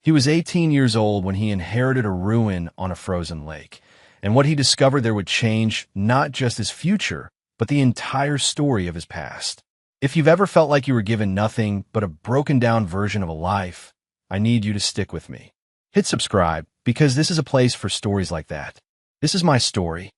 He was 18 years old when he inherited a ruin on a frozen lake, and what he discovered there would change not just his future, but the entire story of his past. If you've ever felt like you were given nothing but a broken-down version of a life, I need you to stick with me. Hit subscribe, because this is a place for stories like that. This is my story.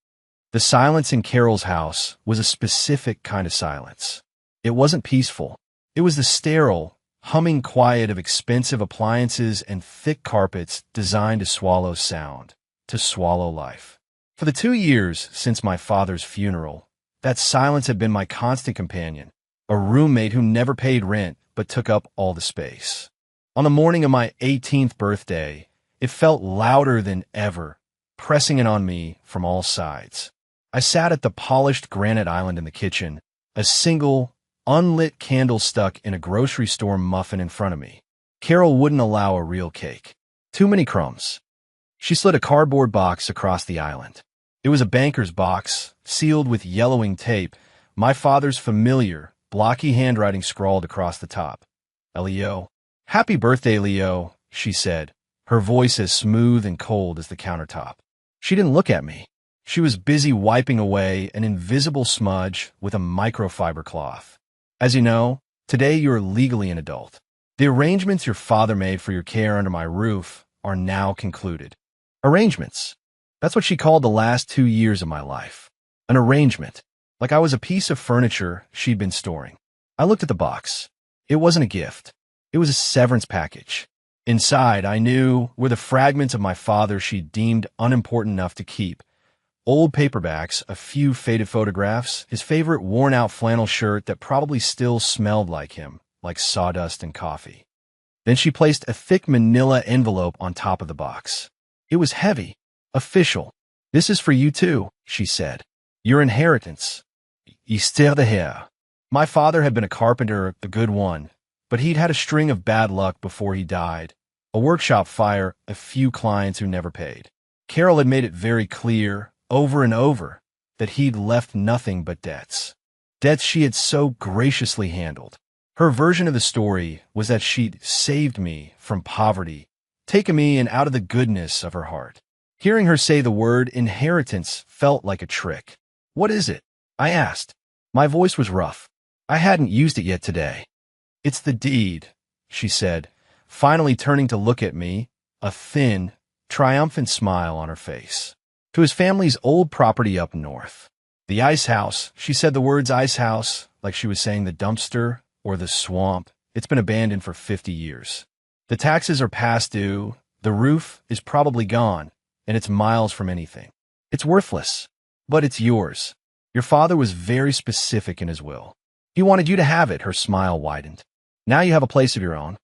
The silence in Carol's house was a specific kind of silence. It wasn't peaceful. It was the sterile, humming quiet of expensive appliances and thick carpets designed to swallow sound, to swallow life. For the 2 years since my father's funeral, that silence had been my constant companion, a roommate who never paid rent but took up all the space. On the morning of my 18th birthday, it felt louder than ever, pressing in on me from all sides. I sat at the polished granite island in the kitchen, a single, unlit candle stuck in a grocery store muffin in front of me. Carol wouldn't allow a real cake. Too many crumbs. She slid a cardboard box across the island. It was a banker's box, sealed with yellowing tape, my father's familiar, blocky handwriting scrawled across the top. Leo. Happy birthday, Leo, she said, her voice as smooth and cold as the countertop. She didn't look at me. She was busy wiping away an invisible smudge with a microfiber cloth. As you know, today you're legally an adult. The arrangements your father made for your care under my roof are now concluded. Arrangements. That's what she called the last 2 years of my life. An arrangement. Like I was a piece of furniture she'd been storing. I looked at the box. It wasn't a gift. It was a severance package. Inside, I knew, were the fragments of my father she deemed unimportant enough to keep. Old paperbacks, a few faded photographs, his favorite worn-out flannel shirt that probably still smelled like him, like sawdust and coffee. Then she placed a thick manila envelope on top of the box. It was heavy, official. This is for you too, she said. Your inheritance. Histoire de hair. My father had been a carpenter, a good one, but he'd had a string of bad luck before he died. A workshop fire, a few clients who never paid. Carol had made it very clear, over and over, that he'd left nothing but debts. Debts she had so graciously handled. Her version of the story was that she'd saved me from poverty, taken me in out of the goodness of her heart. Hearing her say the word inheritance felt like a trick. What is it? I asked. My voice was rough. I hadn't used it yet today. It's the deed, she said, finally turning to look at me, a thin, triumphant smile on her face. To his family's old property up north. The ice house, she said the words ice house like she was saying the dumpster or the swamp. It's been abandoned for 50 years. The taxes are past due, the roof is probably gone, and it's miles from anything. It's worthless, but it's yours. Your father was very specific in his will. He wanted you to have it, her smile widened. Now you have a place of your own.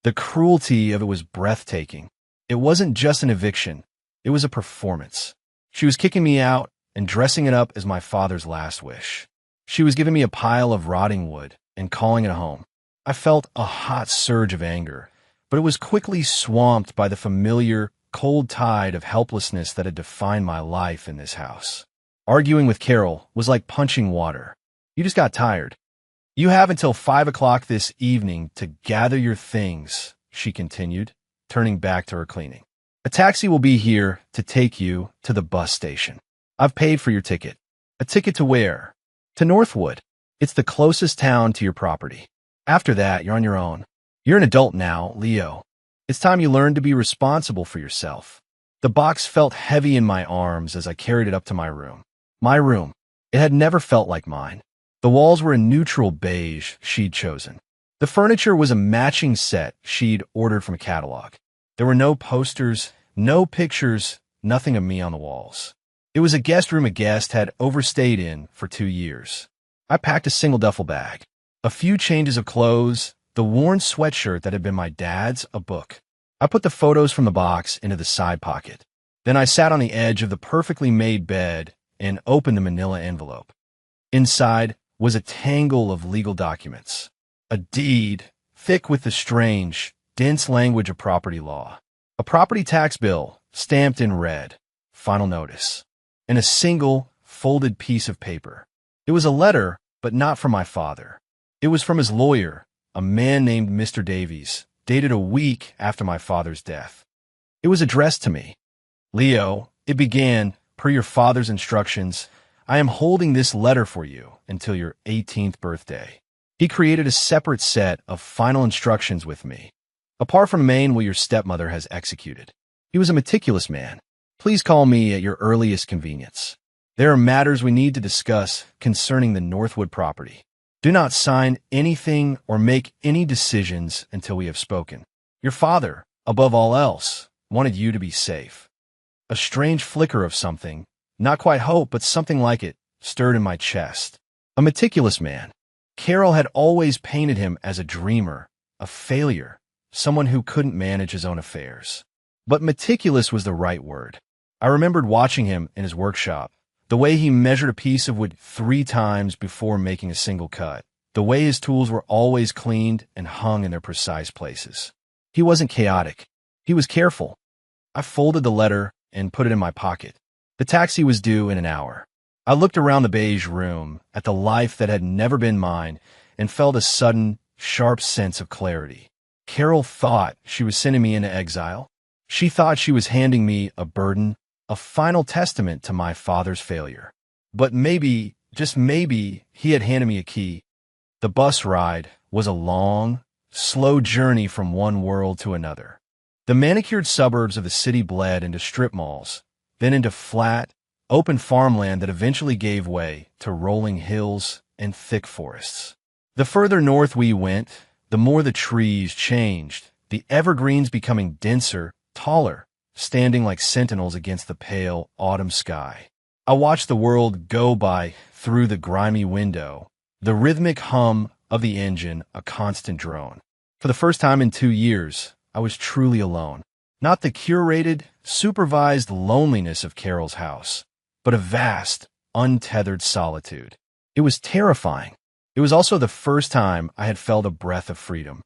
The cruelty of it was breathtaking. It wasn't just an eviction, it was a performance. She was kicking me out and dressing it up as my father's last wish. She was giving me a pile of rotting wood and calling it a home. I felt a hot surge of anger, but it was quickly swamped by the familiar, cold tide of helplessness that had defined my life in this house. Arguing with Carol was like punching water. You just got tired. You have until 5 o'clock this evening to gather your things, she continued, turning back to her cleaning. A taxi will be here to take you to the bus station. I've paid for your ticket. A ticket to where? To Northwood. It's the closest town to your property. After that, you're on your own. You're an adult now, Leo. It's time you learned to be responsible for yourself. The box felt heavy in my arms as I carried it up to my room. My room. It had never felt like mine. The walls were a neutral beige she'd chosen. The furniture was a matching set she'd ordered from a catalog. There were no posters, no pictures, nothing of me on the walls. It was a guest room a guest had overstayed in for 2 years. I packed a single duffel bag, a few changes of clothes, the worn sweatshirt that had been my dad's, a book. I put the photos from the box into the side pocket. Then I sat on the edge of the perfectly made bed and opened the manila envelope. Inside was a tangle of legal documents. A deed, thick with the strange, dense language of property law. A property tax bill, stamped in red. Final notice. And a single, folded piece of paper. It was a letter, but not from my father. It was from his lawyer, a man named Mr. Davies, dated a week after my father's death. It was addressed to me. Leo, it began, per your father's instructions, I am holding this letter for you until your 18th birthday. He created a separate set of final instructions with me, apart from main what your stepmother has executed. He was a meticulous man. Please call me at your earliest convenience. There are matters we need to discuss concerning the Northwood property. Do not sign anything or make any decisions until we have spoken. Your father, above all else, wanted you to be safe. A strange flicker of something, not quite hope, but something like it, stirred in my chest. A meticulous man. Carol had always painted him as a dreamer, a failure, someone who couldn't manage his own affairs. But meticulous was the right word. I remembered watching him in his workshop, the way he measured a piece of wood 3 times before making a single cut, the way his tools were always cleaned and hung in their precise places. He wasn't chaotic. He was careful. I folded the letter and put it in my pocket. The taxi was due in an hour. I looked around the beige room at the life that had never been mine and felt a sudden, sharp sense of clarity. Carol thought she was sending me into exile. She thought she was handing me a burden, a final testament to my father's failure. But maybe, just maybe, he had handed me a key. The bus ride was a long, slow journey from one world to another. The manicured suburbs of the city bled into strip malls, then into flat, open farmland that eventually gave way to rolling hills and thick forests. The further north we went, the more the trees changed, the evergreens becoming denser, taller, standing like sentinels against the pale autumn sky. I watched the world go by through the grimy window, the rhythmic hum of the engine a constant drone. For the first time in 2 years, I was truly alone. Not the curated, supervised loneliness of Carol's house, but a vast, untethered solitude. It was terrifying. It was also the first time I had felt a breath of freedom.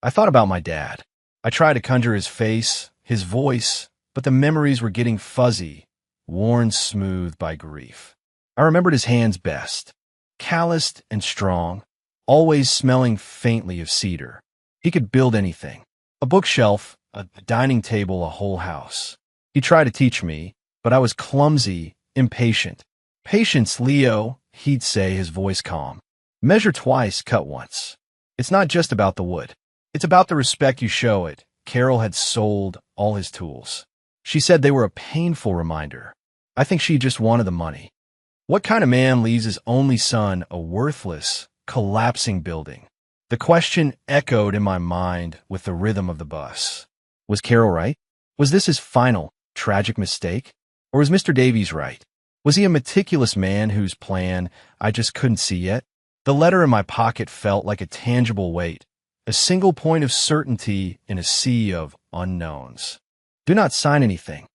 I thought about my dad. I tried to conjure his face, his voice, but the memories were getting fuzzy, worn smooth by grief. I remembered his hands best, calloused and strong, always smelling faintly of cedar. He could build anything. A bookshelf, a dining table, a whole house. He tried to teach me, but I was clumsy, impatient. Patience, Leo, he'd say, his voice calm. Measure twice, cut once. It's not just about the wood. It's about the respect you show it. Carol had sold all his tools. She said they were a painful reminder. I think she just wanted the money. What kind of man leaves his only son a worthless, collapsing building? The question echoed in my mind with the rhythm of the bus. Was Carol right? Was this his final, tragic mistake? Or was Mr. Davies right? Was he a meticulous man whose plan I just couldn't see yet? The letter in my pocket felt like a tangible weight, a single point of certainty in a sea of unknowns. Do not sign anything.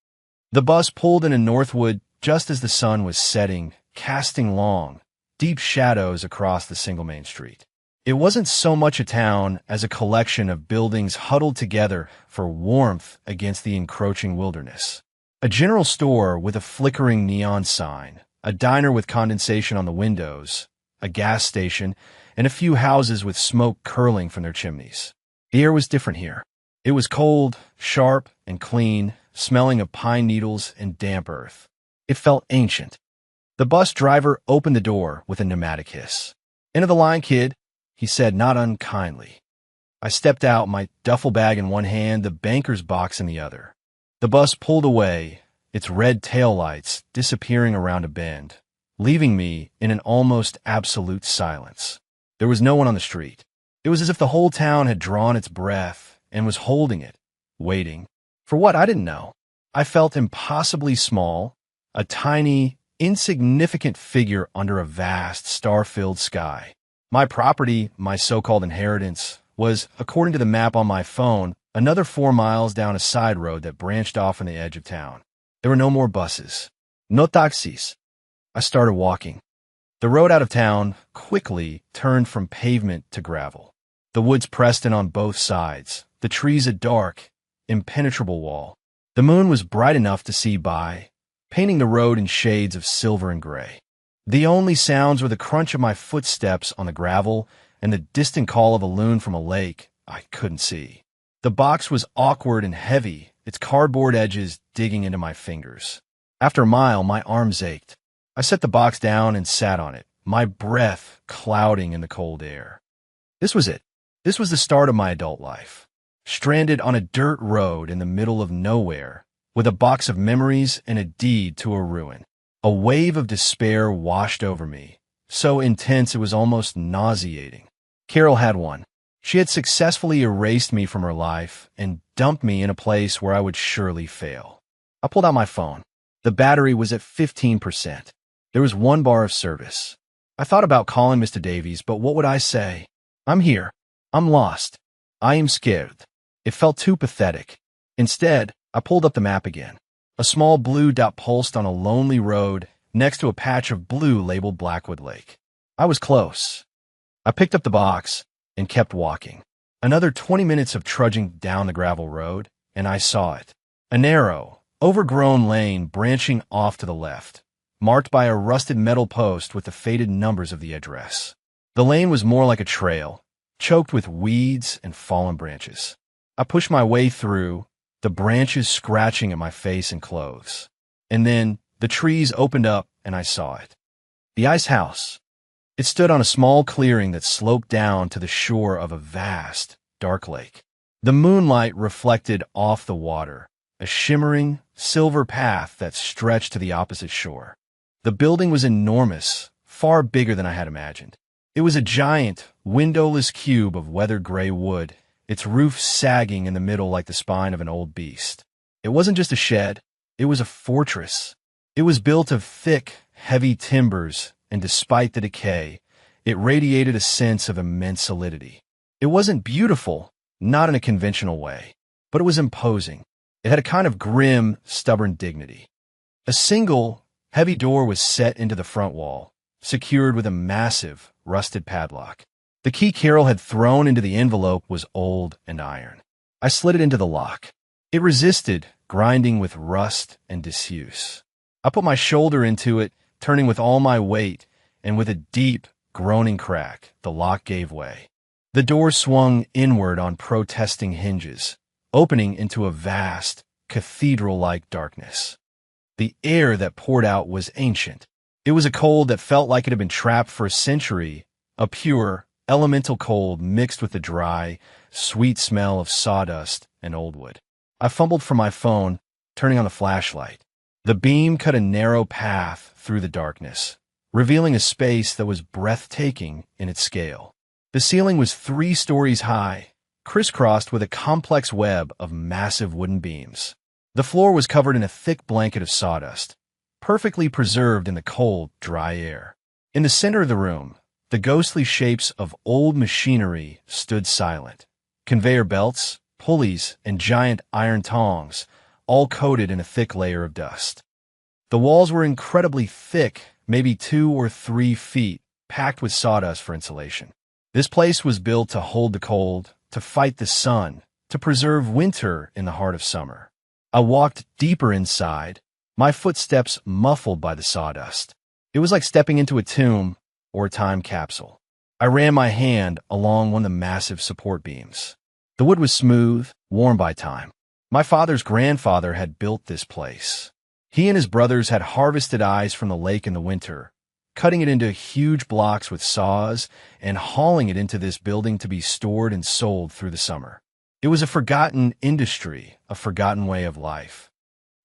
The bus pulled into Northwood just as the sun was setting, casting long, deep shadows across the single main street. It wasn't so much a town as a collection of buildings huddled together for warmth against the encroaching wilderness. A general store with a flickering neon sign, a diner with condensation on the windows, a gas station, and a few houses with smoke curling from their chimneys. The air was different here. It was cold, sharp, and clean, smelling of pine needles and damp earth. It felt ancient. The bus driver opened the door with a pneumatic hiss. "End of the line, kid," he said not unkindly. I stepped out, my duffel bag in one hand, the banker's box in the other. The bus pulled away, its red taillights disappearing around a bend, leaving me in an almost absolute silence. There was no one on the street. It was as if the whole town had drawn its breath and was holding it, waiting. For what, I didn't know. I felt impossibly small, a tiny, insignificant figure under a vast, star-filled sky. My property, my so-called inheritance, was, according to the map on my phone, another 4 miles down a side road that branched off from the edge of town. There were no more buses. No taxis. I started walking. The road out of town quickly turned from pavement to gravel. The woods pressed in on both sides, the trees a dark, impenetrable wall. The moon was bright enough to see by, painting the road in shades of silver and gray. The only sounds were the crunch of my footsteps on the gravel and the distant call of a loon from a lake I couldn't see. The box was awkward and heavy, its cardboard edges digging into my fingers. After a mile, my arms ached. I set the box down and sat on it, my breath clouding in the cold air. This was it. This was the start of my adult life. Stranded on a dirt road in the middle of nowhere, with a box of memories and a deed to a ruin. A wave of despair washed over me, so intense it was almost nauseating. Carol had won. She had successfully erased me from her life and dumped me in a place where I would surely fail. I pulled out my phone. The battery was at 15%. There was one bar of service. I thought about calling Mr. Davies, but what would I say? I'm here. I'm lost. I am scared. It felt too pathetic. Instead, I pulled up the map again. A small blue dot pulsed on a lonely road next to a patch of blue labeled Blackwood Lake. I was close. I picked up the box and kept walking. Another 20 minutes of trudging down the gravel road, and I saw it. A narrow, overgrown lane branching off to the left, marked by a rusted metal post with the faded numbers of the address. The lane was more like a trail, choked with weeds and fallen branches. I pushed my way through, the branches scratching at my face and clothes. And then the trees opened up and I saw it. The ice house. It stood on a small clearing that sloped down to the shore of a vast, dark lake. The moonlight reflected off the water, a shimmering, silver path that stretched to the opposite shore. The building was enormous, far bigger than I had imagined. It was a giant, windowless cube of weathered gray wood, its roof sagging in the middle like the spine of an old beast. It wasn't just a shed, it was a fortress. It was built of thick, heavy timbers, and despite the decay, it radiated a sense of immense solidity. It wasn't beautiful, not in a conventional way, but it was imposing. It had a kind of grim, stubborn dignity. A single, heavy door was set into the front wall, secured with a massive, rusted padlock. The key Carol had thrown into the envelope was old and iron. I slid it into the lock. It resisted, grinding with rust and disuse. I put my shoulder into it, turning with all my weight, and with a deep, groaning crack, the lock gave way. The door swung inward on protesting hinges, opening into a vast, cathedral-like darkness. The air that poured out was ancient. It was a cold that felt like it had been trapped for a century, a pure, elemental cold mixed with the dry, sweet smell of sawdust and old wood. I fumbled for my phone, turning on the flashlight. The beam cut a narrow path through the darkness, revealing a space that was breathtaking in its scale. The ceiling was 3 stories high, crisscrossed with a complex web of massive wooden beams. The floor was covered in a thick blanket of sawdust, perfectly preserved in the cold, dry air. In the center of the room, the ghostly shapes of old machinery stood silent. Conveyor belts, pulleys, and giant iron tongs, all coated in a thick layer of dust. The walls were incredibly thick, maybe 2 or 3 feet, packed with sawdust for insulation. This place was built to hold the cold, to fight the sun, to preserve winter in the heart of summer. I walked deeper inside, my footsteps muffled by the sawdust. It was like stepping into a tomb or a time capsule. I ran my hand along one of the massive support beams. The wood was smooth, worn by time. My father's grandfather had built this place. He and his brothers had harvested ice from the lake in the winter, cutting it into huge blocks with saws and hauling it into this building to be stored and sold through the summer. It was a forgotten industry, a forgotten way of life.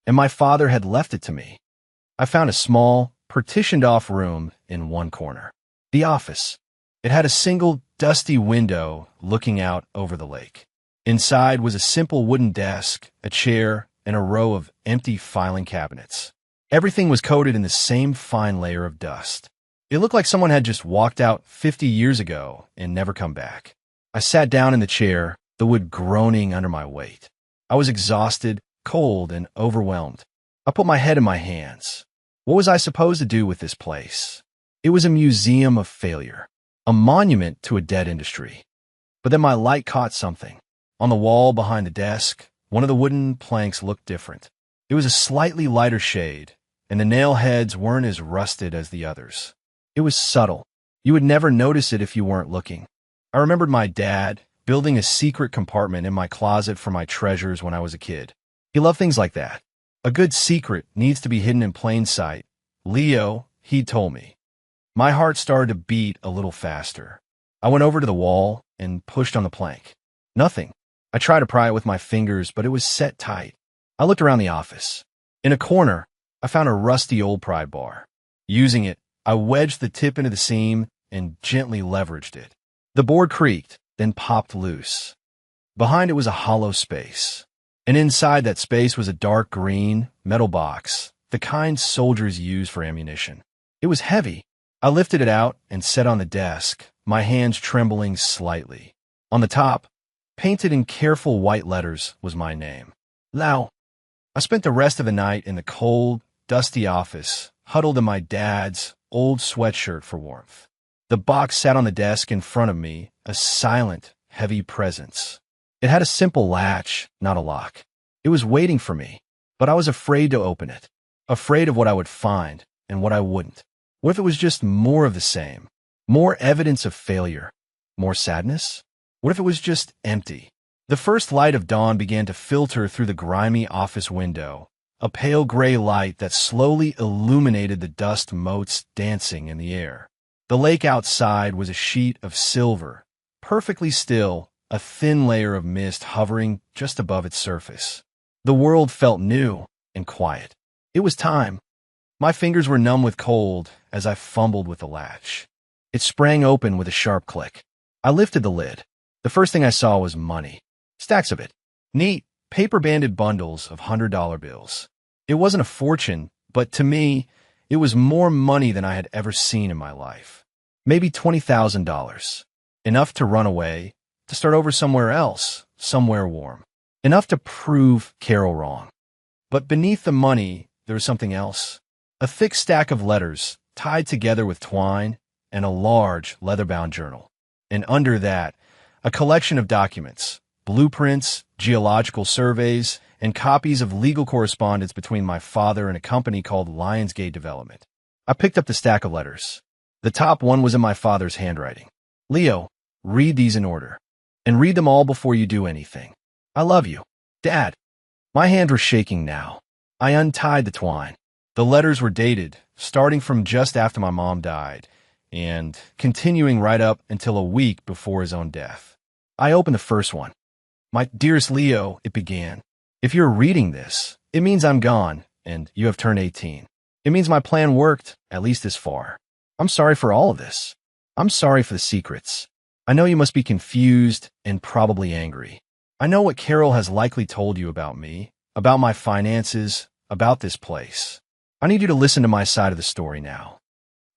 And my father had left it to me. I found a small, partitioned-off room in one corner. The office. It had a single, dusty window looking out over the lake. Inside was a simple wooden desk, a chair, and a row of empty filing cabinets. Everything was coated in the same fine layer of dust. It looked like someone had just walked out 50 years ago and never come back. I sat down in the chair, the wood groaning under my weight. I was exhausted, cold, and overwhelmed. I put my head in my hands. What was I supposed to do with this place? It was a museum of failure, a monument to a dead industry. But then my light caught something. On the wall behind the desk, one of the wooden planks looked different. It was a slightly lighter shade, and the nail heads weren't as rusted as the others. It was subtle. You would never notice it if you weren't looking. I remembered my dad, building a secret compartment in my closet for my treasures when I was a kid. He loved things like that. A good secret needs to be hidden in plain sight. Leo, he told me. My heart started to beat a little faster. I went over to the wall and pushed on the plank. Nothing. I tried to pry it with my fingers, but it was set tight. I looked around the office. In a corner, I found a rusty old pry bar. Using it, I wedged the tip into the seam and gently leveraged it. The board creaked, then popped loose. Behind it was a hollow space. And inside that space was a dark green metal box, the kind soldiers use for ammunition. It was heavy. I lifted it out and set on the desk, my hands trembling slightly. On the top, painted in careful white letters, was my name. Lau. I spent the rest of the night in the cold, dusty office, huddled in my dad's old sweatshirt for warmth. The box sat on the desk in front of me, a silent, heavy presence. It had a simple latch, not a lock. It was waiting for me, but I was afraid to open it, afraid of what I would find and what I wouldn't. What if it was just more of the same? More evidence of failure? More sadness? What if it was just empty? The first light of dawn began to filter through the grimy office window, a pale gray light that slowly illuminated the dust motes dancing in the air. The lake outside was a sheet of silver, perfectly still, a thin layer of mist hovering just above its surface. The world felt new and quiet. It was time. My fingers were numb with cold as I fumbled with the latch. It sprang open with a sharp click. I lifted the lid. The first thing I saw was money. Stacks of it. Neat, paper-banded bundles of $100 bills. It wasn't a fortune, but to me, it was more money than I had ever seen in my life. Maybe $20,000. Enough to run away, to start over somewhere else, somewhere warm. Enough to prove Carol wrong. But beneath the money, there was something else. A thick stack of letters, tied together with twine, and a large leather-bound journal. And under that, a collection of documents, blueprints, geological surveys, and copies of legal correspondence between my father and a company called Lionsgate Development. I picked up the stack of letters. The top one was in my father's handwriting. Leo, read these in order. And read them all before you do anything. I love you. Dad. My hands were shaking now. I untied the twine. The letters were dated, starting from just after my mom died, and continuing right up until a week before his own death. I opened the first one. My dearest Leo, it began. If you're reading this, it means I'm gone, and you have turned 18. It means my plan worked, at least this far. I'm sorry for all of this. I'm sorry for the secrets. I know you must be confused and probably angry. I know what Carol has likely told you about me, about my finances, about this place. I need you to listen to my side of the story now.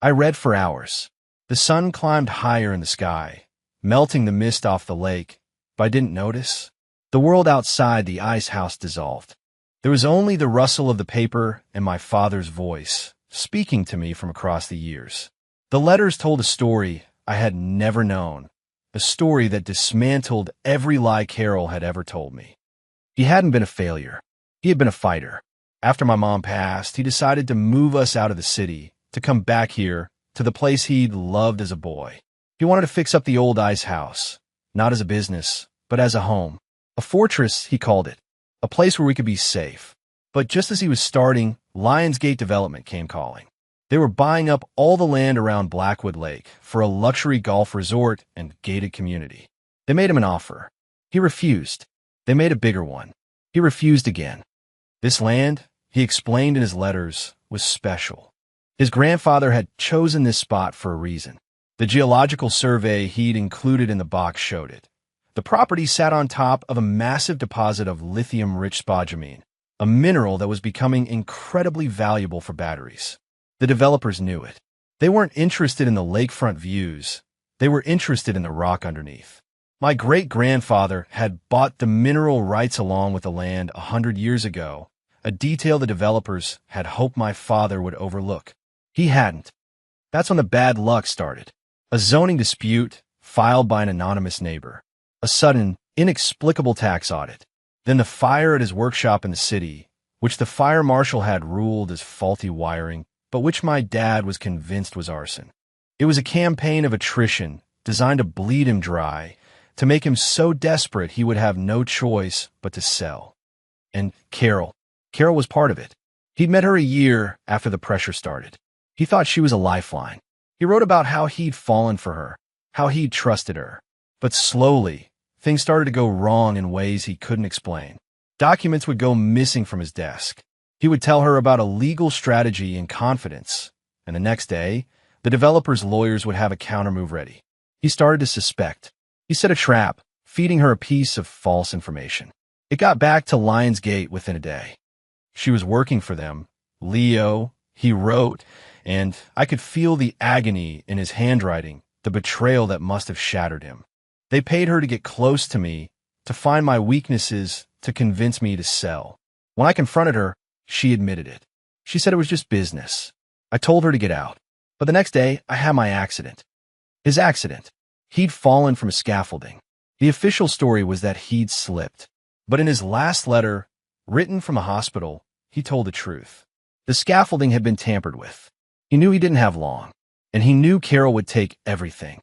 I read for hours. The sun climbed higher in the sky, melting the mist off the lake, but I didn't notice. The world outside the ice house dissolved. There was only the rustle of the paper and my father's voice, speaking to me from across the years. The letters told a story I had never known, a story that dismantled every lie Carol had ever told me. He hadn't been a failure. He had been a fighter. After my mom passed, he decided to move us out of the city, to come back here, to the place he'd loved as a boy. He wanted to fix up the old ice house, not as a business, but as a home. A fortress, he called it, a place where we could be safe. But just as he was starting, Lionsgate Development came calling. They were buying up all the land around Blackwood Lake for a luxury golf resort and gated community. They made him an offer. He refused. They made a bigger one. He refused again. This land, he explained in his letters, was special. His grandfather had chosen this spot for a reason. The geological survey he'd included in the box showed it. The property sat on top of a massive deposit of lithium-rich spodumene, a mineral that was becoming incredibly valuable for batteries. The developers knew it. They weren't interested in the lakefront views. They were interested in the rock underneath. My great-grandfather had bought the mineral rights along with the land 100 years ago, a detail the developers had hoped my father would overlook. He hadn't. That's when the bad luck started. A zoning dispute filed by an anonymous neighbor. A sudden, inexplicable tax audit. Then the fire at his workshop in the city, which the fire marshal had ruled as faulty wiring, but which my dad was convinced was arson. It was a campaign of attrition designed to bleed him dry, to make him so desperate he would have no choice but to sell. And Carol was part of it. He'd met her a year after the pressure started. He thought she was a lifeline. He wrote about how he'd fallen for her, how he'd trusted her. But slowly, things started to go wrong in ways he couldn't explain. Documents would go missing from his desk. He would tell her about a legal strategy in confidence, and the next day, the developer's lawyers would have a countermove ready. He started to suspect. He set a trap, feeding her a piece of false information. It got back to Lionsgate within a day. She was working for them. Leo, he wrote, and I could feel the agony in his handwriting, the betrayal that must have shattered him. They paid her to get close to me, to find my weaknesses, to convince me to sell. When I confronted her, she admitted it. She said it was just business. I told her to get out. But the next day, I had my accident. His accident. He'd fallen from scaffolding. The official story was that he'd slipped. But in his last letter, written from a hospital, he told the truth. The scaffolding had been tampered with. He knew he didn't have long, and he knew Carol would take everything.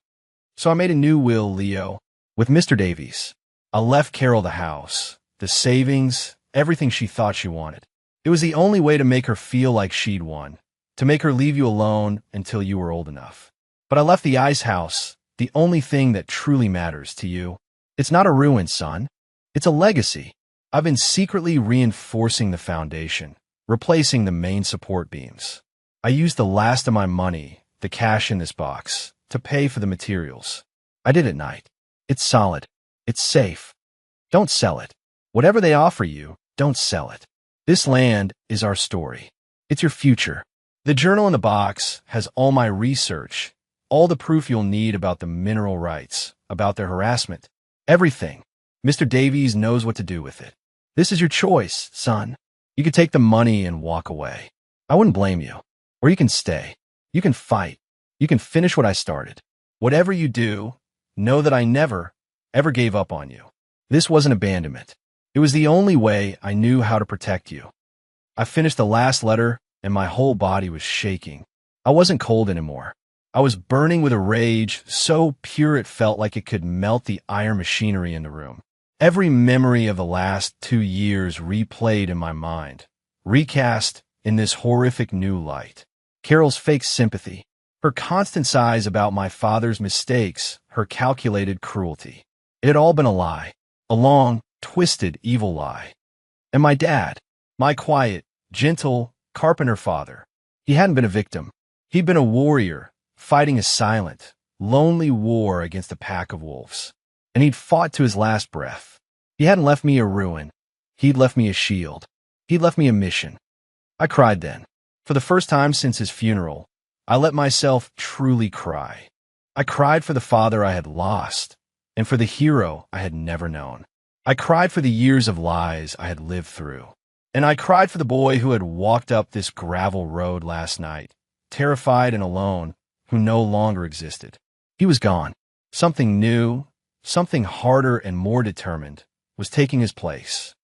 So I made a new will, Leo, with Mr. Davies. I left Carol the house, the savings, everything she thought she wanted. It was the only way to make her feel like she'd won, to make her leave you alone until you were old enough. But I left the ice house, the only thing that truly matters to you. It's not a ruin, son. It's a legacy. I've been secretly reinforcing the foundation, replacing the main support beams. I used the last of my money, the cash in this box, to pay for the materials. I did at night. It's solid. It's safe. Don't sell it. Whatever they offer you, don't sell it. This land is our story. It's your future. The journal in the box has all my research, all the proof you'll need about the mineral rights, about their harassment, everything. Mr. Davies knows what to do with it. This is your choice, son. You could take the money and walk away. I wouldn't blame you. Or you can stay. You can fight. You can finish what I started. Whatever you do, know that I never, ever gave up on you. This wasn't abandonment. It was the only way I knew how to protect you. I finished the last letter, and my whole body was shaking. I wasn't cold anymore. I was burning with a rage so pure it felt like it could melt the iron machinery in the room. Every memory of the last 2 years replayed in my mind, recast in this horrific new light. Carol's fake sympathy, her constant sighs about my father's mistakes, her calculated cruelty. It had all been a lie, a long, twisted, evil lie. And my dad, my quiet, gentle, carpenter father, he hadn't been a victim. He'd been a warrior, fighting a silent, lonely war against a pack of wolves. And he'd fought to his last breath. He hadn't left me a ruin. He'd left me a shield. He'd left me a mission. I cried then. For the first time since his funeral, I let myself truly cry. I cried for the father I had lost, and for the hero I had never known. I cried for the years of lies I had lived through. And I cried for the boy who had walked up this gravel road last night, terrified and alone, who no longer existed. He was gone. Something new, something harder and more determined, was taking his place.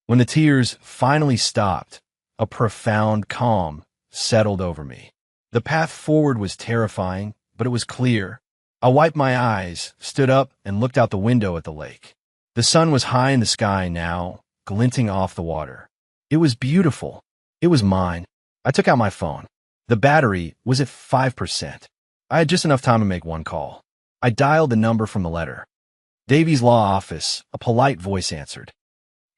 When the tears finally stopped, a profound calm settled over me. The path forward was terrifying, but it was clear. I wiped my eyes, stood up, and looked out the window at the lake. The sun was high in the sky now, glinting off the water. It was beautiful. It was mine. I took out my phone. The battery was at 5%. I had just enough time to make one call. I dialed the number from the letter. Davies' law office, a polite voice answered.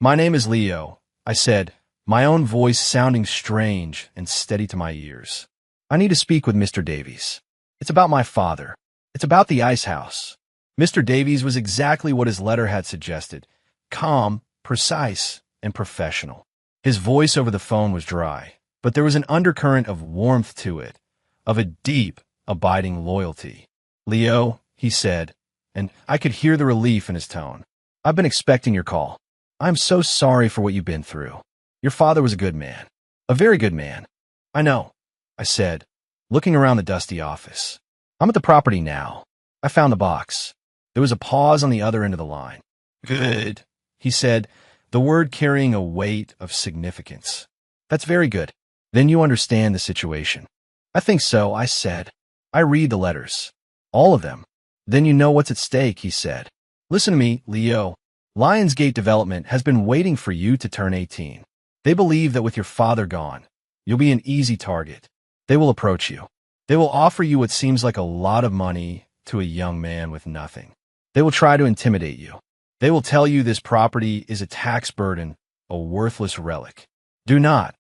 "My name is Leo," I said, my own voice sounding strange and steady to my ears. "I need to speak with Mr. Davies. It's about my father. It's about the ice house." Mr. Davies was exactly what his letter had suggested, calm, precise, and professional. His voice over the phone was dry, but there was an undercurrent of warmth to it, of a deep, abiding loyalty. "Leo," he said, and I could hear the relief in his tone. "I've been expecting your call. I'm so sorry for what you've been through. Your father was a good man. A very good man." "I know," I said, looking around the dusty office. "I'm at the property now. I found the box." There was a pause on the other end of the line. "Good," he said, the word carrying a weight of significance. "That's very good. Then you understand the situation." "I think so," I said. "I read the letters. All of them." "Then you know what's at stake," he said. Listen to me, Leo. Lionsgate Development has been waiting for you to turn 18. They believe that with your father gone, you'll be an easy target. They will approach you. They will offer you what seems like a lot of money to a young man with nothing. They will try to intimidate you. They will tell you this property is a tax burden, a worthless relic. Do not,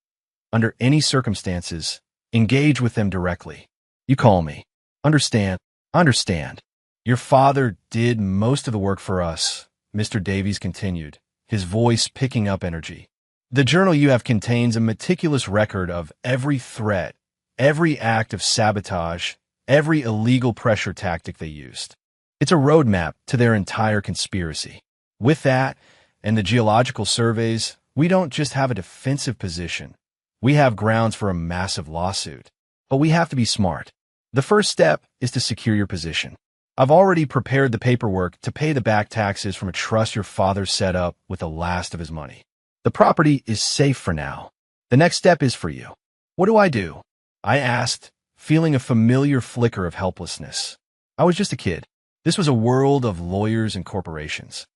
under any circumstances, engage with them directly. You call me. Understand? Understand. Your father did most of the work for us, Mr. Davies continued, his voice picking up energy. The journal you have contains a meticulous record of every threat, every act of sabotage, every illegal pressure tactic they used. It's a roadmap to their entire conspiracy. With that, and the geological surveys, we don't just have a defensive position. We have grounds for a massive lawsuit. But we have to be smart. The first step is to secure your position. I've already prepared the paperwork to pay the back taxes from a trust your father set up with the last of his money. The property is safe for now. The next step is for you. What do? I asked, feeling a familiar flicker of helplessness. I was just a kid. This was a world of lawyers and corporations.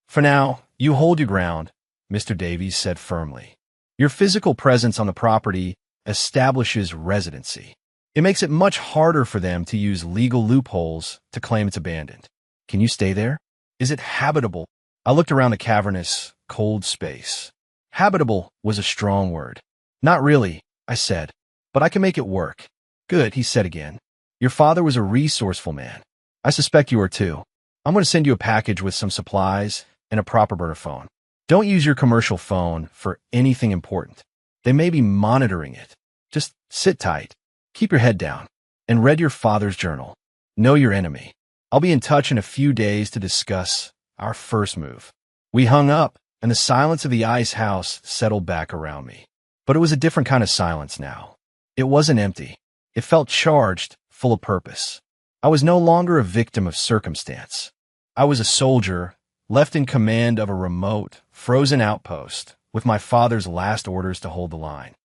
For now, you hold your ground, Mr. Davies said firmly. Your physical presence on the property establishes residency. It makes it much harder for them to use legal loopholes to claim it's abandoned. Can you stay there? Is it habitable? I looked around the cavernous, cold space. Habitable was a strong word. Not really, I said, but I can make it work. Good, he said again. Your father was a resourceful man. I suspect you are too. I'm going to send you a package with some supplies and a proper burner phone. Don't use your commercial phone for anything important. They may be monitoring it. Just sit tight. Keep your head down, and read your father's journal. Know your enemy. I'll be in touch in a few days to discuss our first move. We hung up, and the silence of the ice house settled back around me. But it was a different kind of silence now. It wasn't empty. It felt charged, full of purpose. I was no longer a victim of circumstance. I was a soldier, left in command of a remote, frozen outpost, with my father's last orders to hold the line.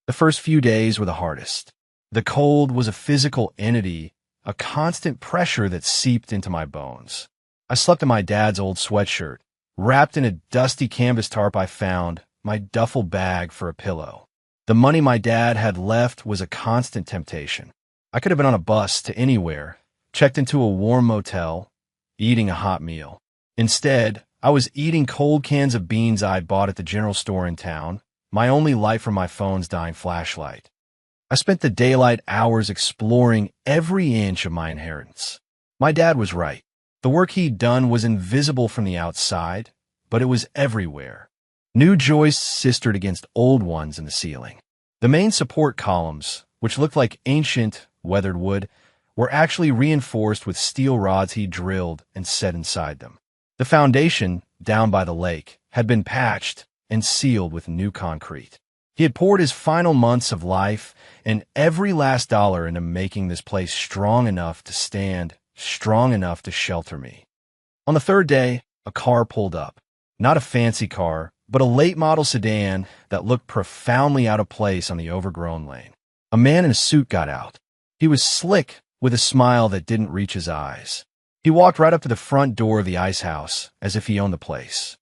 The first few days were the hardest. The cold was a physical entity, a constant pressure that seeped into my bones. I slept in my dad's old sweatshirt, wrapped in a dusty canvas tarp I found, my duffel bag for a pillow. The money my dad had left was a constant temptation. I could have been on a bus to anywhere, checked into a warm motel, eating a hot meal. Instead, I was eating cold cans of beans I'd bought at the general store in town, my only light from my phone's dying flashlight. I spent the daylight hours exploring every inch of my inheritance. My dad was right. The work he'd done was invisible from the outside, but it was everywhere. New joists sistered against old ones in the ceiling. The main support columns, which looked like ancient, weathered wood, were actually reinforced with steel rods he drilled and set inside them. The foundation, down by the lake, had been patched and sealed with new concrete. He had poured his final months of life and every last dollar into making this place strong enough to stand, strong enough to shelter me. On the third day, a car pulled up. Not a fancy car, but a late-model sedan that looked profoundly out of place on the overgrown lane. A man in a suit got out. He was slick, with a smile that didn't reach his eyes. He walked right up to the front door of the ice house, as if he owned the place.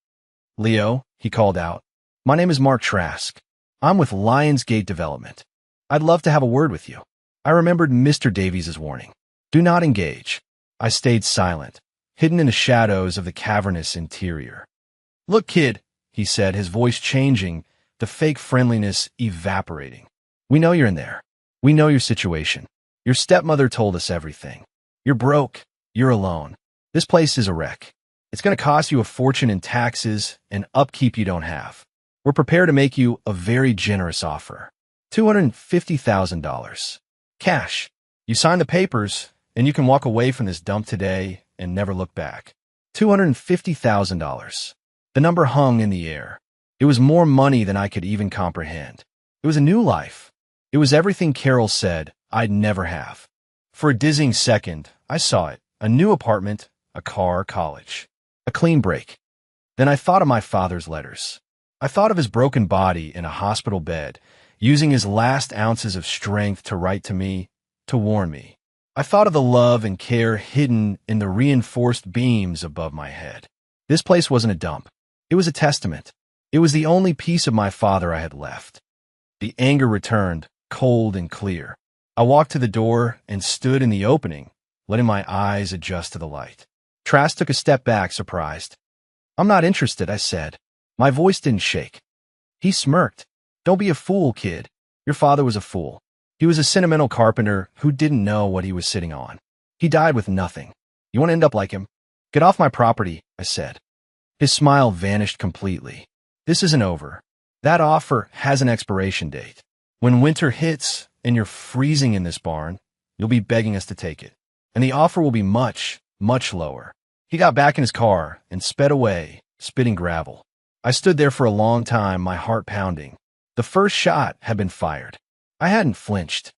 "Leo," he called out, "my name is Mark Trask. I'm with Lionsgate Development. I'd love to have a word with you." I remembered Mr. Davies' warning. Do not engage. I stayed silent, hidden in the shadows of the cavernous interior. "Look, kid," he said, his voice changing, the fake friendliness evaporating. "We know you're in there. We know your situation. Your stepmother told us everything. You're broke. You're alone. This place is a wreck. It's going to cost you a fortune in taxes and upkeep you don't have. We're prepared to make you a very generous offer. $250,000. Cash. You sign the papers, and you can walk away from this dump today and never look back. $250,000. The number hung in the air. It was more money than I could even comprehend. It was a new life. It was everything Carol said I'd never have. For a dizzying second, I saw it. A new apartment, a car, college. A clean break. Then I thought of my father's letters. I thought of his broken body in a hospital bed, using his last ounces of strength to write to me, to warn me. I thought of the love and care hidden in the reinforced beams above my head. This place wasn't a dump. It was a testament. It was the only piece of my father I had left. The anger returned, cold and clear. I walked to the door and stood in the opening, letting my eyes adjust to the light. Trask took a step back, surprised. "I'm not interested," I said. My voice didn't shake. He smirked. "Don't be a fool, kid. Your father was a fool. He was a sentimental carpenter who didn't know what he was sitting on. He died with nothing. You want to end up like him? Get off my property," I said. His smile vanished completely. "This isn't over. That offer has an expiration date. When winter hits and you're freezing in this barn, you'll be begging us to take it. And the offer will be much, much lower." He got back in his car and sped away, spitting gravel. I stood there for a long time, my heart pounding. The first shot had been fired. I hadn't flinched.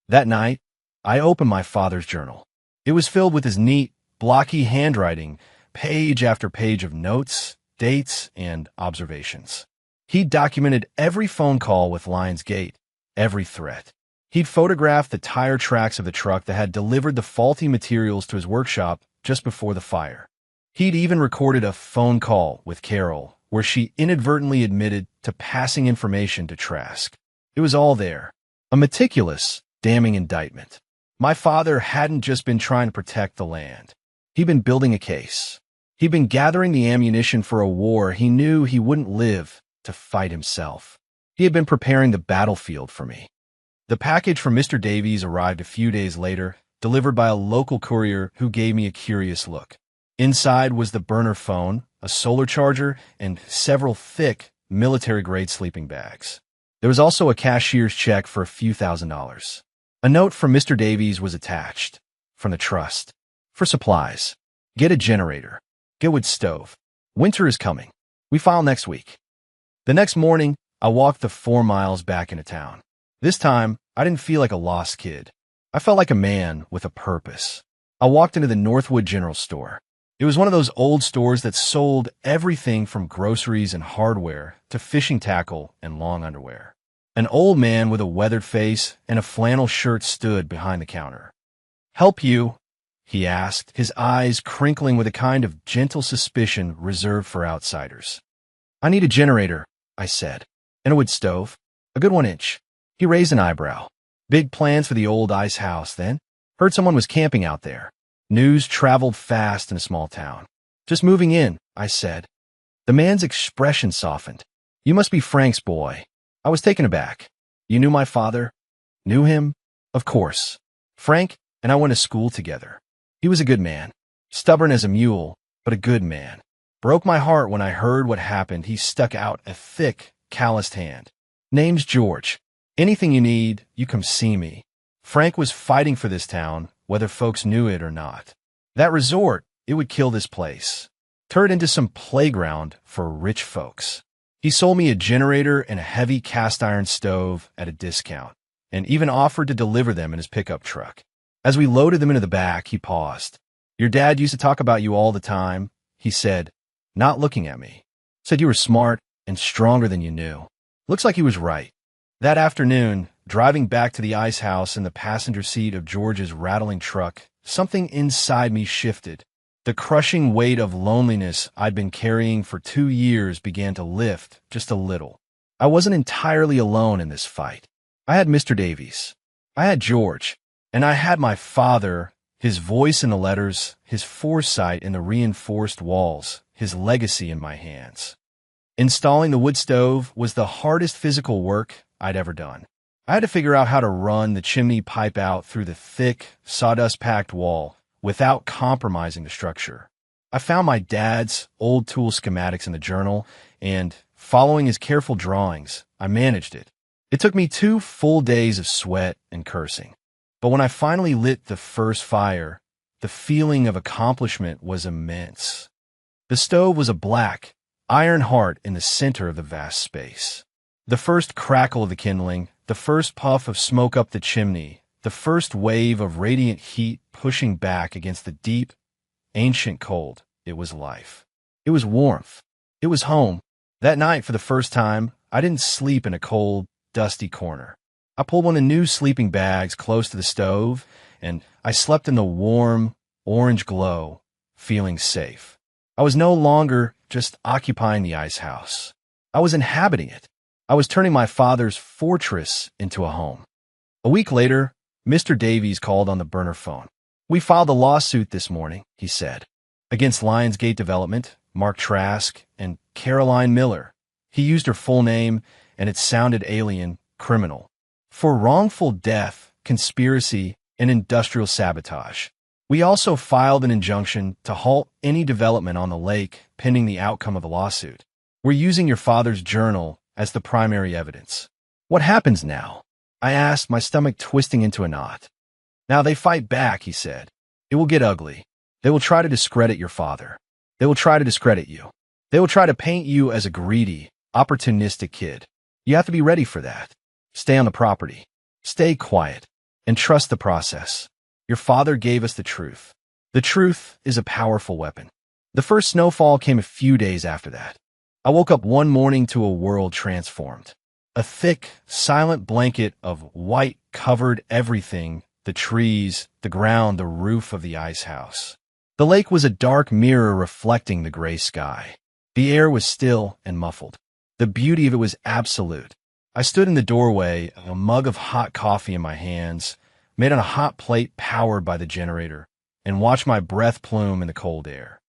That night, I opened my father's journal. It was filled with his neat, blocky handwriting, page after page of notes, dates, and observations. He'd documented every phone call with Lion's Gate, every threat. He'd photographed the tire tracks of the truck that had delivered the faulty materials to his workshop just before the fire. He'd even recorded a phone call with Carol, where she inadvertently admitted to passing information to Trask. It was all there. A meticulous, damning indictment. My father hadn't just been trying to protect the land. He'd been building a case. He'd been gathering the ammunition for a war he knew he wouldn't live to fight himself. He had been preparing the battlefield for me. The package from Mr. Davies arrived a few days later, delivered by a local courier who gave me a curious look. Inside was the burner phone, a solar charger, and several thick, military-grade sleeping bags. There was also a cashier's check for a few $1,000s. A note from Mr. Davies was attached, from the trust. For supplies. Get a generator. Get wood stove. Winter is coming. We file next week. The next morning, I walked the 4 miles back into town. This time, I didn't feel like a lost kid. I felt like a man with a purpose. I walked into the Northwood General Store. It was one of those old stores that sold everything from groceries and hardware to fishing tackle and long underwear. An old man with a weathered face and a flannel shirt stood behind the counter. "Help you?" he asked, his eyes crinkling with a kind of gentle suspicion reserved for outsiders. "I need a generator," I said, "and a wood stove. A good 1-inch. He raised an eyebrow. "Big plans for the old ice house, then? Heard someone was camping out there." News traveled fast in a small town. "Just moving in," I said. The man's expression softened. "You must be Frank's boy." I was taken aback. "You knew my father?" "Knew him? Of course. Frank and I went to school together. He was a good man. Stubborn as a mule, but a good man. Broke my heart when I heard what happened. He stuck out a thick, calloused hand. "Name's George. Anything you need, you come see me." Frank was fighting for this town, whether folks knew it or not. That resort, it would kill this place. Turn it into some playground for rich folks. He sold me a generator and a heavy cast-iron stove at a discount, and even offered to deliver them in his pickup truck. As we loaded them into the back, he paused. "Your dad used to talk about you all the time," he said, not looking at me. "Said you were smart and stronger than you knew." Looks like he was right. That afternoon, driving back to the ice house in the passenger seat of George's rattling truck, something inside me shifted. The crushing weight of loneliness I'd been carrying for 2 years began to lift just a little. I wasn't entirely alone in this fight. I had Mr. Davies. I had George. And I had my father, his voice in the letters, his foresight in the reinforced walls, his legacy in my hands. Installing the wood stove was the hardest physical work I'd ever done. I had to figure out how to run the chimney pipe out through the thick, sawdust-packed wall without compromising the structure. I found my dad's old tool schematics in the journal, and, following his careful drawings, I managed it. It took me 2 full days of sweat and cursing. But when I finally lit the first fire, the feeling of accomplishment was immense. The stove was a black, iron heart in the center of the vast space. The first crackle of the kindling, the first puff of smoke up the chimney, the first wave of radiant heat pushing back against the deep, ancient cold, it was life. It was warmth. It was home. That night, for the first time, I didn't sleep in a cold, dusty corner. I pulled one of the new sleeping bags close to the stove, and I slept in the warm, orange glow, feeling safe. I was no longer just occupying the ice house. I was inhabiting it. I was turning my father's fortress into a home. A week later, Mr. Davies called on the burner phone. "We filed a lawsuit this morning," he said, "against Lionsgate Development, Mark Trask, and Caroline Miller." He used her full name, and it sounded alien, criminal. "For wrongful death, conspiracy, and industrial sabotage. We also filed an injunction to halt any development on the lake pending the outcome of the lawsuit. We're using your father's journal as the primary evidence." "What happens now?" I asked, my stomach twisting into a knot. "Now they fight back," he said. "It will get ugly. They will try to discredit your father. They will try to discredit you. They will try to paint you as a greedy, opportunistic kid. You have to be ready for that. Stay on the property. Stay quiet. And trust the process. Your father gave us the truth. The truth is a powerful weapon." The first snowfall came a few days after that. I woke up one morning to a world transformed. A thick, silent blanket of white covered everything: the trees, the ground, the roof of the ice house. The lake was a dark mirror reflecting the gray sky. The air was still and muffled. The beauty of it was absolute. I stood in the doorway, a mug of hot coffee in my hands, made on a hot plate powered by the generator, and watched my breath plume in the cold air.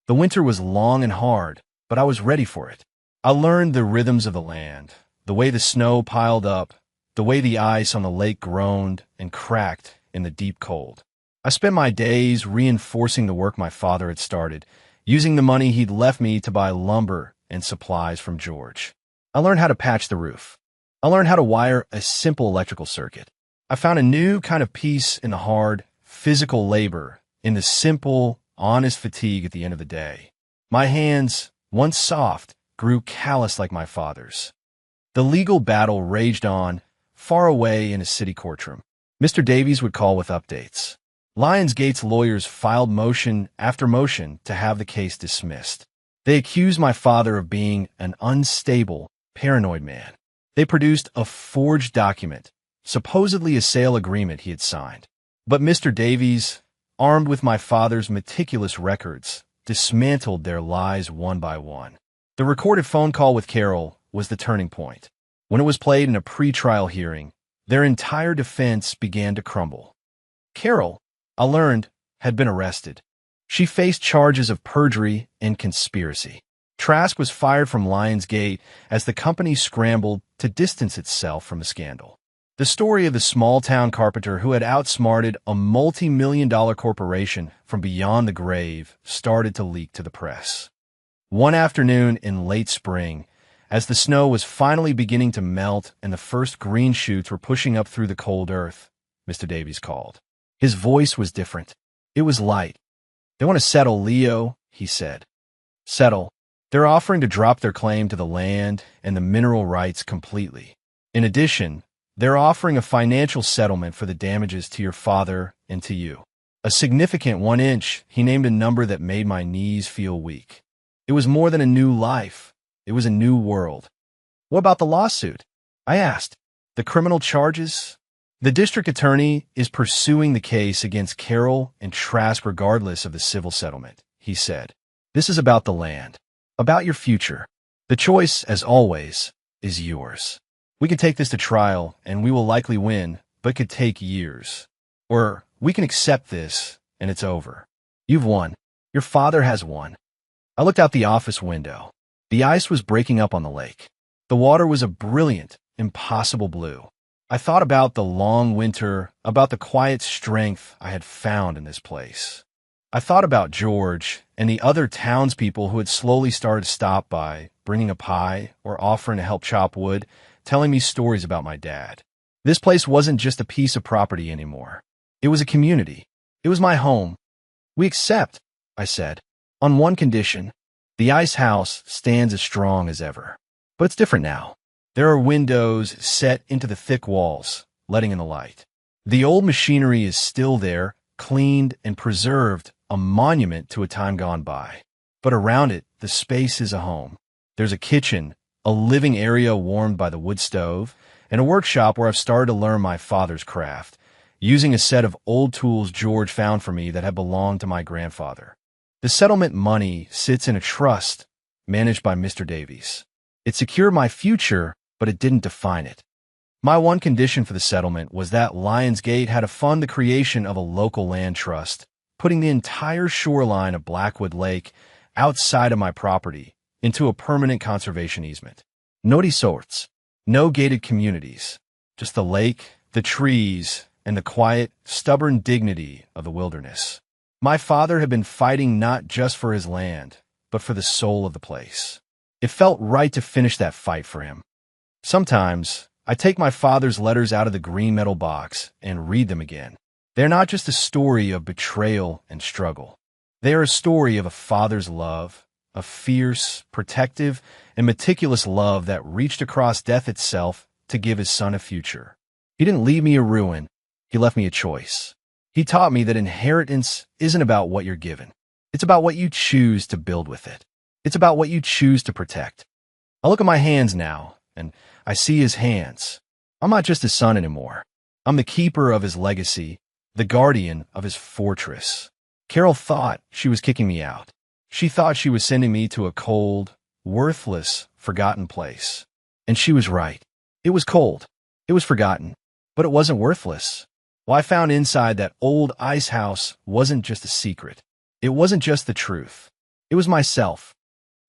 The winter was long and hard, but I was ready for it. I learned the rhythms of the land, the way the snow piled up, the way the ice on the lake groaned and cracked in the deep cold. I spent my days reinforcing the work my father had started, using the money he'd left me to buy lumber and supplies from George. I learned how to patch the roof. I learned how to wire a simple electrical circuit. I found a new kind of peace in the hard, physical labor, in the simple, honest fatigue at the end of the day. My hands, once soft, grew callous like my father's. The legal battle raged on, far away in a city courtroom. Mr. Davies would call with updates. Lionsgate's lawyers filed motion after motion to have the case dismissed. They accused my father of being an unstable, paranoid man. They produced a forged document, supposedly a sale agreement he had signed. But Mr. Davies, armed with my father's meticulous records, dismantled their lies one by one. The recorded phone call with Carol was the turning point. When it was played in a pre-trial hearing, their entire defense began to crumble. Carol, I learned, had been arrested. She faced charges of perjury and conspiracy. Trask was fired from Lionsgate as the company scrambled to distance itself from the scandal. The story of the small-town carpenter who had outsmarted a multi-million-dollar corporation from beyond the grave started to leak to the press. One afternoon in late spring, as the snow was finally beginning to melt and the first green shoots were pushing up through the cold earth, Mr. Davies called. His voice was different. It was light. "They want to settle, Leo," he said. "Settle. They're offering to drop their claim to the land and the mineral rights completely. In addition, they're offering a financial settlement for the damages to your father and to you. A significant 1 inch." He named a number that made my knees feel weak. It was more than a new life. It was a new world. "What about the lawsuit?" I asked. "The criminal charges?" "The district attorney is pursuing the case against Carol and Trask regardless of the civil settlement," he said. "This is about the land, about your future. The choice, as always, is yours. We can take this to trial, and we will likely win, but it could take years. Or we can accept this, and it's over. You've won. Your father has won." I looked out the office window. The ice was breaking up on the lake. The water was a brilliant, impossible blue. I thought about the long winter, about the quiet strength I had found in this place. I thought about George and the other townspeople who had slowly started to stop by, bringing a pie or offering to help chop wood, telling me stories about my dad. This place wasn't just a piece of property anymore. It was a community. It was my home. "We accept," I said, "on one condition. The ice house stands as strong as ever. But it's different now. There are windows set into the thick walls, letting in the light. The old machinery is still there, cleaned and preserved, a monument to a time gone by. But around it, the space is a home. There's a kitchen, a living area warmed by the wood stove, and a workshop where I've started to learn my father's craft, using a set of old tools George found for me that had belonged to my grandfather. The settlement money sits in a trust managed by Mr. Davies. It secured my future, but it didn't define it. My one condition for the settlement was that Lionsgate had to fund the creation of a local land trust, putting the entire shoreline of Blackwood Lake outside of my property into a permanent conservation easement. No resorts, no gated communities, just the lake, the trees, and the quiet, stubborn dignity of the wilderness. My father had been fighting not just for his land, but for the soul of the place. It felt right to finish that fight for him. Sometimes, I take my father's letters out of the green metal box and read them again. They're not just a story of betrayal and struggle. They are a story of a father's love, a fierce, protective, and meticulous love that reached across death itself to give his son a future. He didn't leave me a ruin. He left me a choice. He taught me that inheritance isn't about what you're given. It's about what you choose to build with it. It's about what you choose to protect. I look at my hands now, and I see his hands. I'm not just his son anymore. I'm the keeper of his legacy, the guardian of his fortress. Carol thought she was kicking me out. She thought she was sending me to a cold, worthless, forgotten place. And she was right. It was cold. It was forgotten. But it wasn't worthless. What I found inside that old ice house wasn't just a secret. It wasn't just the truth. It was myself.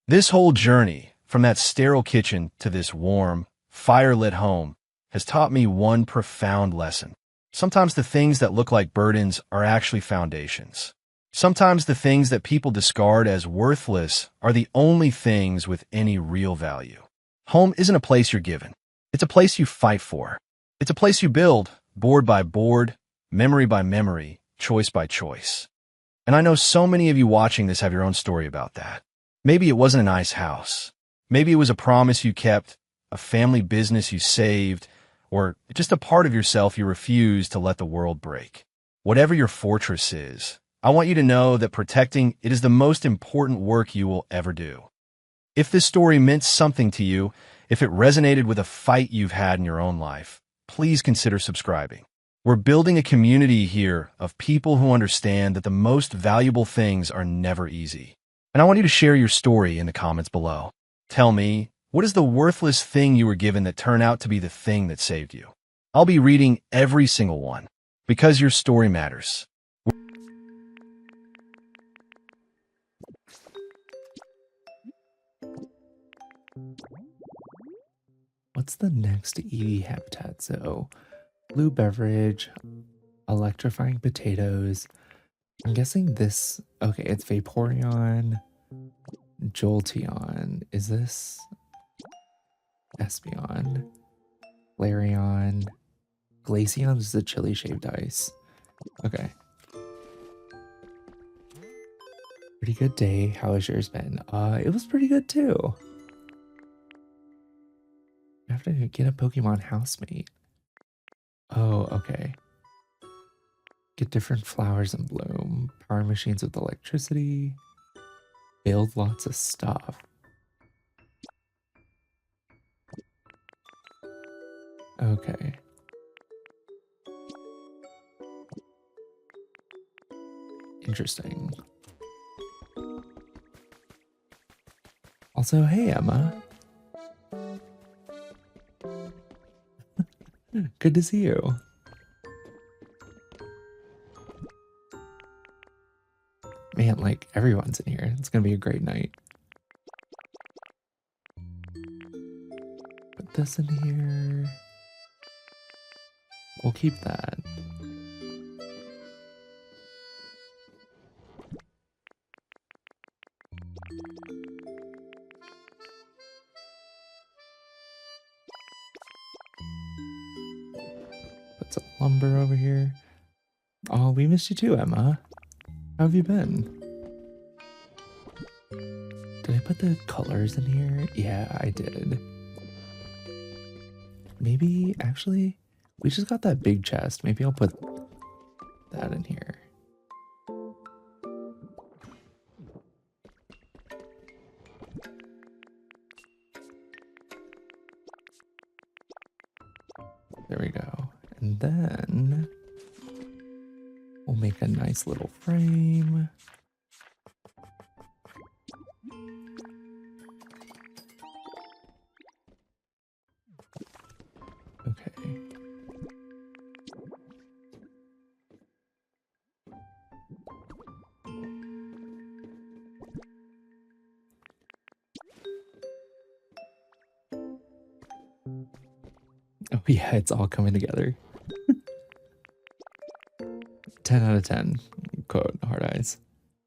This whole journey, from that sterile kitchen to this warm, fire-lit home, has taught me one profound lesson. Sometimes the things that look like burdens are actually foundations. Sometimes the things that people discard as worthless are the only things with any real value. Home isn't a place you're given. It's a place you fight for. It's a place you build, board by board, memory by memory, choice by choice. And I know so many of you watching this have your own story about that. Maybe it wasn't a nice house. Maybe it was a promise you kept, a family business you saved, or just a part of yourself you refused to let the world break. Whatever your fortress is, I want you to know that protecting it is the most important work you will ever do. If this story meant something to you, if it resonated with a fight you've had in your own life, please consider subscribing. We're building a community here of people who understand that the most valuable things are never easy. And I want you to share your story in the comments below. Tell me, what is the worthless thing you were given that turned out to be the thing that saved you? I'll be reading every single one, because your story matters. What's the next EV habitat? So, blue beverage, electrifying potatoes. I'm guessing this. Okay, it's Vaporeon, Jolteon. Is this Espeon? Flareon. Glaceon is the chili shaved ice. Okay. Pretty good day. How has yours been? It was pretty good too. I have to get a Pokemon housemate. Oh, okay. Get different flowers in bloom. Power machines with electricity. Build lots of stuff. Okay. Interesting. Also, hey, Emma. Good to see you. Man, like, everyone's in here. It's gonna be a great night. Put this in here. We'll keep that. Put some lumber over here. Oh, we missed you too, Emma. How have you been? Did I put the colors in here? Yeah, I did. Maybe, actually, we just got that big chest. Maybe I'll put that in here. There we go. And then we'll make a nice little frame. Okay. Oh yeah, it's all coming together. 10 out of 10, quote, hard eyes.